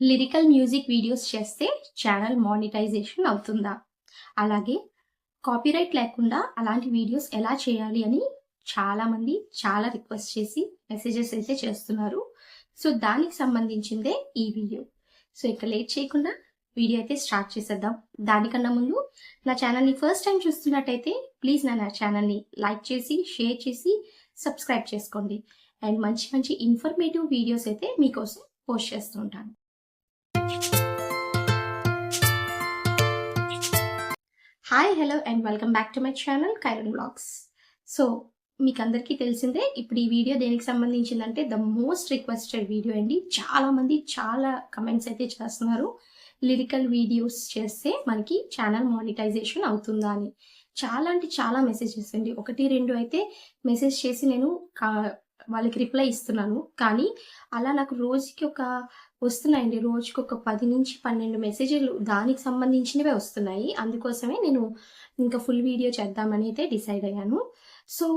Lyrical music videos చేస్తే channel monetization అవుతుందా? అలాగే కాపీరైట్ లేకుండా అలాంటి వీడియోస్ ఎలా చేయాలి అని చాలామంది చాలా రిక్వెస్ట్ చేసి మెసేజెస్ అయితే చేస్తున్నారు. సో దానికి సంబంధించిందే ఈ వీడియో. సో ఇక లేట్ చేయకుండా వీడియో అయితే స్టార్ట్ చేసేద్దాం. దానికన్నా ముందు నా ఛానల్ని ఫస్ట్ టైం చూస్తున్నట్టయితే ప్లీజ్ నా ఛానల్ని లైక్ చేసి, షేర్ చేసి, సబ్స్క్రైబ్ చేసుకోండి. అండ్ మంచి మంచి ఇన్ఫర్మేటివ్ వీడియోస్ అయితే మీకోసం పోస్ట్ చేస్తూ ఉంటాను. Hi, hello and welcome back to my channel కైరన్ బ్లాగ్స్. సో మీకు అందరికీ తెలిసిందే, ఇప్పుడు ఈ వీడియో దేనికి సంబంధించిందంటే ద మోస్ట్ రిక్వెస్టెడ్ వీడియో అండి. చాలామంది చాలా కమెంట్స్ అయితే చేస్తున్నారు, లిరికల్ వీడియోస్ చేస్తే మనకి ఛానల్ మానిటైజేషన్ అవుతుందా అని. చాలా అంటే చాలా మెసేజెస్ అండి, 1-2 అయితే మెసేజ్ చేసి నేను వాళ్ళకి రిప్లై ఇస్తున్నాను. కానీ అలా నాకు వస్తున్నాయండి, రోజుకి ఒక 10-12 మెసేజ్లు దానికి సంబంధించినవే వస్తున్నాయి. అందుకోసమే నేను ఇంకా ఫుల్ వీడియో చేద్దామని అయితే డిసైడ్ అయ్యాను. సో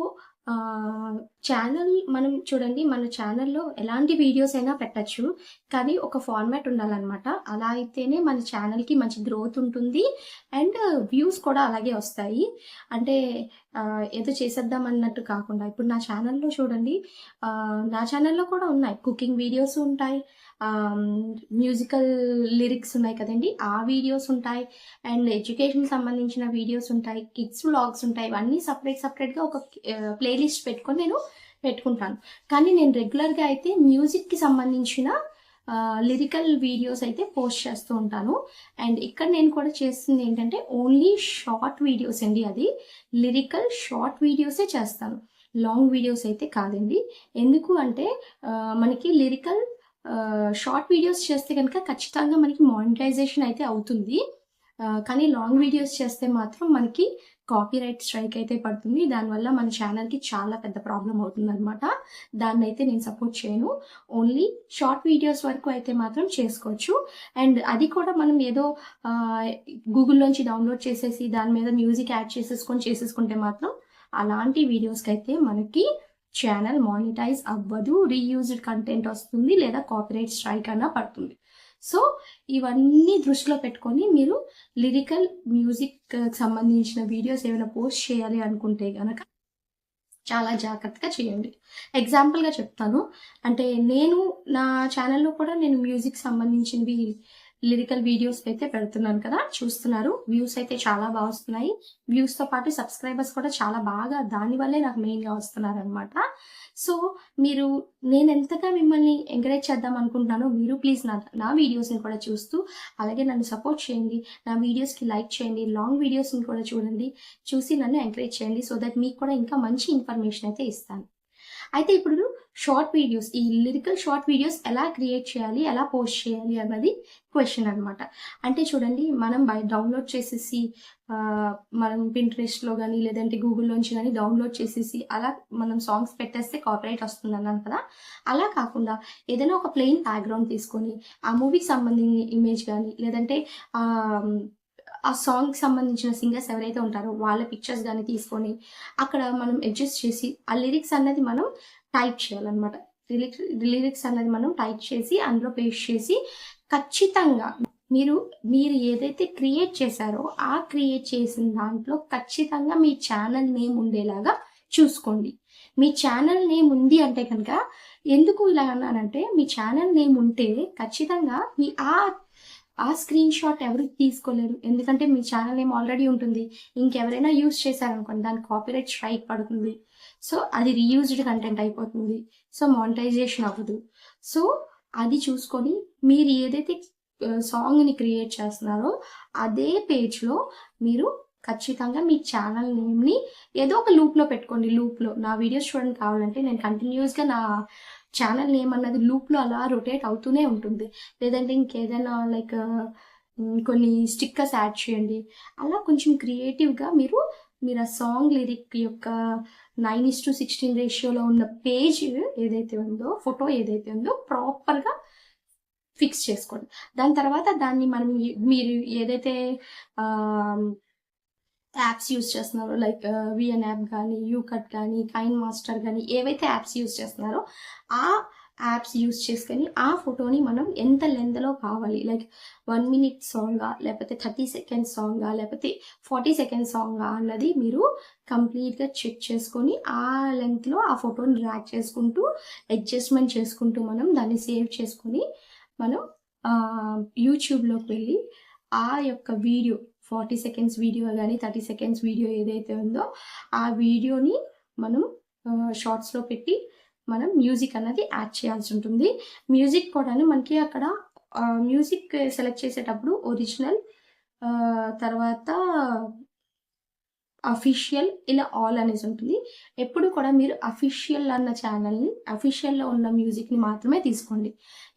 ఛానల్ మనం చూడండి, మన ఛానల్లో ఎలాంటి వీడియోస్ అయినా పెట్టచ్చు, కానీ ఒక ఫార్మాట్ ఉండాలన్నమాట. అలా అయితేనే మన ఛానల్కి మంచి గ్రోత్ ఉంటుంది అండ్ వ్యూస్ కూడా అలాగే వస్తాయి. అంటే ఏదో చేసేద్దాం అన్నట్టు కాకుండా, ఇప్పుడు నా ఛానల్లో చూడండి, నా ఛానల్లో కూడా ఉన్నాయి, కుకింగ్ వీడియోస్ ఉంటాయి, మ్యూజికల్ లిరిక్స్ ఉన్నాయి కదండి, ఆ వీడియోస్ ఉంటాయి, అండ్ ఎడ్యుకేషన్ సంబంధించిన వీడియోస్ ఉంటాయి, కిడ్స్ వ్లాగ్స్ ఉంటాయి. ఇవన్నీ సపరేట్గా ఒక ప్లేలిస్ట్ పెట్టుకొని నేను పెట్టుకుంటాను. కానీ నేను రెగ్యులర్గా అయితే మ్యూజిక్కి సంబంధించిన లిరికల్ వీడియోస్ అయితే పోస్ట్ చేస్తూ ఉంటాను. అండ్ ఇక్కడ నేను కూడా చేస్తుంది ఏంటంటే ఓన్లీ షార్ట్ వీడియోస్ అండి. అది లిరికల్ షార్ట్ వీడియోసే చేస్తాను, లాంగ్ వీడియోస్ అయితే కాదండి. ఎందుకు అంటే మనకి లిరికల్ షార్ట్ వీడియోస్ చేస్తే కనుక ఖచ్చితంగా మనకి మానిటైజేషన్ అయితే అవుతుంది. కానీ లాంగ్ వీడియోస్ చేస్తే మాత్రం మనకి కాపీరైట్ స్ట్రైక్ అయితే పడుతుంది. దానివల్ల మన ఛానల్కి చాలా పెద్ద ప్రాబ్లం అవుతుంది అనమాట. దాన్ని అయితే నేను సపోర్ట్ చేయను. ఓన్లీ షార్ట్ వీడియోస్ వరకు అయితే మాత్రం చేసుకోవచ్చు. అండ్ అది కూడా మనం ఏదో గూగుల్లోంచి డౌన్లోడ్ చేసేసి దాని మీద మ్యూజిక్ యాడ్ చేసేసుకుంటే మాత్రం అలాంటి వీడియోస్కి అయితే మనకి ఛానల్ మానిటైజ్ అవ్వదు, రీయూజ్డ్ కంటెంట్ వస్తుంది, లేదా కాపీరైట్ స్ట్రైక్ అన్నా పడుతుంది. సో ఇవన్నీ దృష్టిలో పెట్టుకొని మీరు లిరికల్ మ్యూజిక్ సంబంధించిన వీడియోస్ ఏమైనా పోస్ట్ చేయాలి అనుకుంటే కనుక చాలా జాగ్రత్తగా చేయండి. ఎగ్జాంపుల్గా చెప్తాను, అంటే నేను నా ఛానల్లో కూడా నేను మ్యూజిక్ సంబంధించినవి లిరికల్ వీడియోస్ అయితే పెడుతున్నాను కదా, చూస్తున్నారు. వ్యూస్ అయితే చాలా బాగా వస్తున్నాయి. వ్యూస్తో పాటు సబ్స్క్రైబర్స్ కూడా చాలా బాగా దానివల్లే నాకు మెయిన్గా వస్తున్నారు అనమాట. సో నేను ఎంతగా మిమ్మల్ని ఎంకరేజ్ చేద్దాం అనుకుంటున్నానో మీరు ప్లీజ్ నా వీడియోస్ని కూడా చూస్తూ అలాగే నన్ను సపోర్ట్ చేయండి. నా వీడియోస్కి లైక్ చేయండి, లాంగ్ వీడియోస్ని కూడా చూసి నన్ను ఎంకరేజ్ చేయండి. సో దట్ మీకు కూడా ఇంకా మంచి ఇన్ఫర్మేషన్ అయితే ఇస్తాను. అయితే ఇప్పుడు షార్ట్ వీడియోస్, ఈ లిరికల్ షార్ట్ వీడియోస్ ఎలా క్రియేట్ చేయాలి, ఎలా పోస్ట్ చేయాలి అన్నది క్వశ్చన్ అనమాట. అంటే చూడండి, మనం డౌన్లోడ్ చేసేసి మనం పింట్రెస్ట్లో కానీ లేదంటే గూగుల్లోంచి కానీ డౌన్లోడ్ చేసేసి అలా మనం సాంగ్స్ పెట్టేస్తే కాపీరైట్ వస్తుంది అన్నాను కదా. అలా కాకుండా ఏదైనా ఒక ప్లెయిన్ బ్యాక్గ్రౌండ్ తీసుకొని ఆ మూవీకి సంబంధించిన ఇమేజ్ కానీ లేదంటే ఆ సాంగ్కి సంబంధించిన సింగర్స్ ఎవరైతే ఉంటారో వాళ్ళ పిక్చర్స్ కానీ తీసుకొని అక్కడ మనం అడ్జస్ట్ చేసి ఆ లిరిక్స్ అన్నది మనం టైప్ చేయాలన్నమాట. లిరిక్స్ అన్నది మనం టైప్ చేసి అందులో పేస్ట్ చేసి ఖచ్చితంగా మీరు ఏదైతే క్రియేట్ చేశారో ఆ క్రియేట్ చేసిన దాంట్లో ఖచ్చితంగా మీ ఛానల్ నేమ్ ఉండేలాగా చూసుకోండి. మీ ఛానల్ నేమ్ ఉంది అంటే కనుక, ఎందుకు ఇలా అన్నానంటే, మీ ఛానల్ నేమ్ ఉంటే ఖచ్చితంగా ఆ స్క్రీన్ షాట్ ఎవరు తీసుకోలేరు. ఎందుకంటే మీ ఛానల్ నేమ్ ఆల్రెడీ ఉంటుంది. ఇంకెవరైనా యూజ్ చేశారనుకోండి, దానికి కాపీరైట్ స్ట్రైక్ పడుతుంది. సో అది రీయూజ్డ్ కంటెంట్ అయిపోతుంది. సో మానిటైజేషన్ అవ్వదు. సో అది చూసుకొని మీరు ఏదైతే సాంగ్ని క్రియేట్ చేస్తున్నారో అదే పేజ్లో మీరు ఖచ్చితంగా మీ ఛానల్ నేమ్ని ఏదో ఒక లూప్లో పెట్టుకోండి. లూప్లో నా వీడియోస్ చూడండి, కావాలంటే నేను కంటిన్యూస్గా నా ఛానల్ నేమ్ అన్నది లూప్లో అలా రొటేట్ అవుతూనే ఉంటుంది. లేదంటే ఇంకేదైనా లైక్ కొన్ని స్టిక్కర్స్ యాడ్ చేయండి. అలా కొంచెం క్రియేటివ్గా మీరు ఆ సాంగ్ లిరిక్ యొక్క 9:16 రేషియోలో ఉన్న పేజ్ ఏదైతే ఉందో, ఫోటో ఏదైతే ఉందో ప్రాపర్గా ఫిక్స్ చేసుకోండి. దాని తర్వాత దాన్ని మీరు ఏదైతే యాప్స్ యూస్ చేస్తున్నారో, లైక్ విఎన్ యాప్ కానీ, యూకట్ కానీ, కైన్ మాస్టర్ కానీ, ఏవైతే యాప్స్ యూస్ చేస్తున్నారో ఆ యాప్స్ యూస్ చేసుకొని ఆ ఫోటోని మనం ఎంత లెంత్లో కావాలి, లైక్ 1 minute సాంగా, లేకపోతే 30 seconds సాంగా, లేకపోతే 40 seconds సాంగా అన్నది మీరు కంప్లీట్గా చెక్ చేసుకొని ఆ లెంత్లో ఆ ఫోటోని డ్రాగ్ చేసుకుంటూ అడ్జస్ట్మెంట్ చేసుకుంటూ మనం దాన్ని సేవ్ చేసుకొని మనం యూట్యూబ్లోకి వెళ్ళి ఆ యొక్క వీడియో 40 seconds వీడియో కానీ 30 seconds వీడియో ఏదైతే ఉందో ఆ వీడియోని మనం షార్ట్స్లో పెట్టి మనం మ్యూజిక్ అన్నది యాడ్ చేయాల్సి ఉంటుంది. మ్యూజిక్ కూడా మనకి అక్కడ మ్యూజిక్ సెలెక్ట్ చేసేటప్పుడు ఒరిజినల్, తర్వాత అఫీషియల్, ఇలా ఆల్ అనేసి ఉంటుంది. ఎప్పుడు కూడా మీరు అఫీషియల్ అన్న ఛానల్ని, అఫీషియల్లో ఉన్న మ్యూజిక్ని మాత్రమే తీసుకోండి.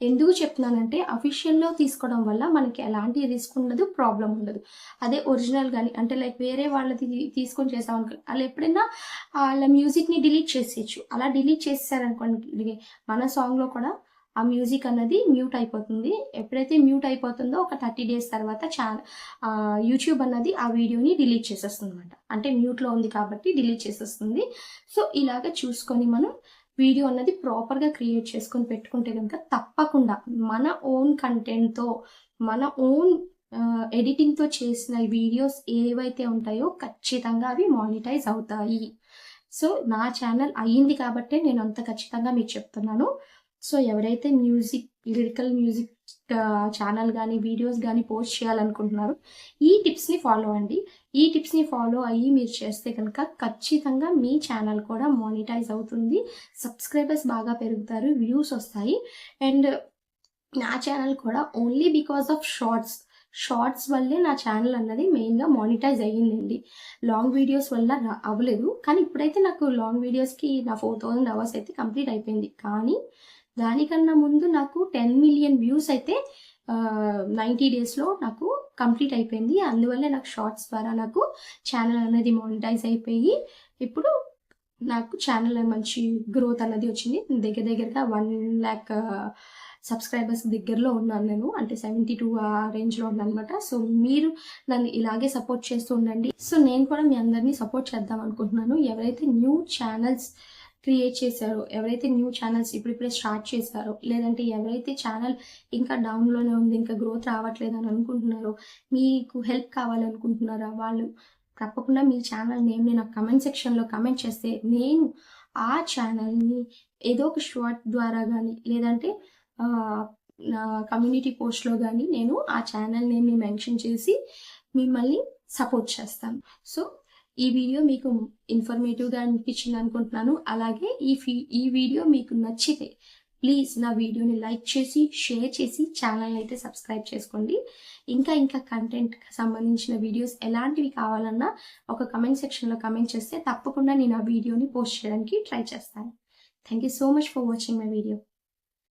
ఎందుకు చెప్తున్నానంటే అఫీషియల్లో తీసుకోవడం వల్ల మనకి ఎలాంటి రిస్క్ ఉండదు, ప్రాబ్లం ఉండదు. అదే ఒరిజినల్ కానీ అంటే లైక్ వేరే వాళ్ళది తీసుకొని చేసామనుకో వాళ్ళు ఎప్పుడైనా వాళ్ళ మ్యూజిక్ని డిలీట్ చేసేయచ్చు. అలా డిలీట్ చేసేసారనుకోండి మన సాంగ్లో కూడా ఆ మ్యూజిక్ అన్నది మ్యూట్ అయిపోతుంది. ఎప్పుడైతే మ్యూట్ అయిపోతుందో ఒక 30 days తర్వాత యూట్యూబ్ అన్నది ఆ వీడియోని డిలీట్ చేసేస్తుంది అనమాట. అంటే మ్యూట్లో ఉంది కాబట్టి డిలీట్ చేసేస్తుంది. సో ఇలాగ చూసుకొని మనం వీడియో అన్నది ప్రాపర్గా క్రియేట్ చేసుకొని పెట్టుకుంటే కనుక తప్పకుండా మన ఓన్ కంటెంట్తో, మన ఓన్ ఎడిటింగ్తో చేసిన వీడియోస్ ఏవైతే ఉంటాయో ఖచ్చితంగా అవి మానిటైజ్ అవుతాయి. సో నా ఛానల్ అయ్యింది కాబట్టే నేను అంత ఖచ్చితంగా మీకు చెప్తున్నాను. సో ఎవరైతే లిరికల్ మ్యూజిక్ ఛానల్ కానీ వీడియోస్ కానీ పోస్ట్ చేయాలనుకుంటున్నారో ఈ టిప్స్ని ఫాలో అండి. ఈ టిప్స్ని ఫాలో అయ్యి మీరు చేస్తే కనుక ఖచ్చితంగా మీ ఛానల్ కూడా మానిటైజ్ అవుతుంది, సబ్స్క్రైబర్స్ బాగా పెరుగుతారు, వ్యూస్ వస్తాయి. అండ్ నా ఛానల్ కూడా ఓన్లీ బికాస్ ఆఫ్ షార్ట్స్ వల్లే నా ఛానల్ అన్నది మెయిన్గా మానిటైజ్ అయ్యిందండి. లాంగ్ వీడియోస్ వల్ల అవ్వలేదు. కానీ ఇప్పుడైతే నాకు లాంగ్ వీడియోస్కి నా 4000 hours అయితే కంప్లీట్ అయిపోయింది. కానీ దానికన్నా ముందు నాకు 10 million వ్యూస్ అయితే 90 daysలో నాకు కంప్లీట్ అయిపోయింది. అందువల్లే నాకు షార్ట్స్ ద్వారా నాకు ఛానల్ అనేది మానిటైజ్ అయిపోయి ఇప్పుడు నాకు ఛానల్ మంచి గ్రోత్ అన్నది వచ్చింది. దగ్గరగా 1 lakh సబ్స్క్రైబర్స్ దగ్గరలో ఉన్నాను నేను. అంటే 72 ఆ రేంజ్లో ఉన్నాను అనమాట. సో మీరు నన్ను ఇలాగే సపోర్ట్ చేస్తూ ఉండండి. సో నేను కూడా మీ అందరినీ సపోర్ట్ చేద్దాం అనుకుంటున్నాను. ఎవరైతే న్యూ ఛానల్స్ క్రియేట్ చేశారో, ఎవరైతే న్యూ ఛానల్స్ ఇప్పుడిప్పుడే స్టార్ట్ చేశారో, లేదంటే ఎవరైతే ఛానల్ ఇంకా డౌన్లోనే ఉంది, ఇంకా గ్రోత్ రావట్లేదు అని అనుకుంటున్నారో, మీకు హెల్ప్ కావాలనుకుంటున్నారా, వాళ్ళు తప్పకుండా మీ ఛానల్ నేమ్ని నాకు కమెంట్ సెక్షన్లో కమెంట్ చేస్తే నేను ఆ ఛానల్ని ఏదో ఒక షార్ట్ ద్వారా కానీ లేదంటే నా కమ్యూనిటీ పోస్ట్లో కానీ నేను ఆ ఛానల్ నేమ్ని మెన్షన్ చేసి మిమ్మల్ని సపోర్ట్ చేస్తాను. సో ఈ వీడియో మీకు ఇన్ఫర్మేటివ్గా అనిపించింది అనుకుంటున్నాను. అలాగే ఈ వీడియో మీకు నచ్చితే ప్లీజ్ నా వీడియోని లైక్ చేసి షేర్ చేసి ఛానల్ అయితే సబ్స్క్రైబ్ చేసుకోండి. ఇంకా కంటెంట్ సంబంధించిన వీడియోస్ ఎలాంటివి కావాలన్నా ఒక కమెంట్ సెక్షన్లో కమెంట్ చేస్తే తప్పకుండా నేను ఆ వీడియోని పోస్ట్ చేయడానికి ట్రై చేస్తాను. Thank you so much for watching my video.